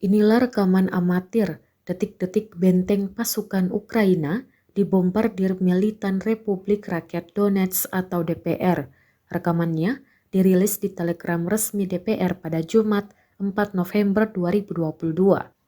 Inilah rekaman amatir detik-detik benteng pasukan Ukraina dibombardir militan Republik Rakyat Donetsk atau DPR. Rekamannya dirilis di Telegram resmi DPR pada Jumat 4 November 2022.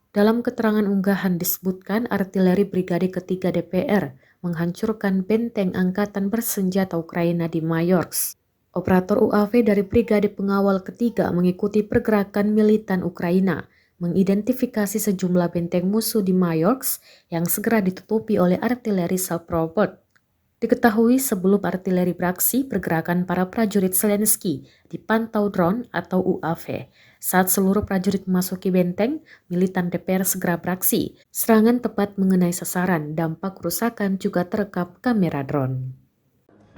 Dalam keterangan unggahan disebutkan artileri Brigade Ketiga DPR menghancurkan benteng angkatan bersenjata Ukraina di Mayorsk. Operator UAV dari Brigade Pengawal Ketiga mengikuti pergerakan militan Ukraina, mengidentifikasi sejumlah benteng musuh di Mayorsk yang segera ditutupi oleh artileri self-propelled. Diketahui sebelum artileri beraksi, pergerakan para prajurit Zelensky dipantau drone atau UAV. Saat seluruh prajurit memasuki benteng, militan DPR segera beraksi. Serangan tepat mengenai sasaran, dampak kerusakan juga terekam kamera drone.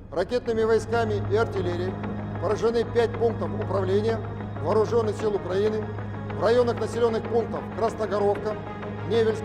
Ракетными войсками и артиллерией поражены 5 пунктов управления Вооруженных сил Украины в районах населенных пунктов Красногоровка, Невельск,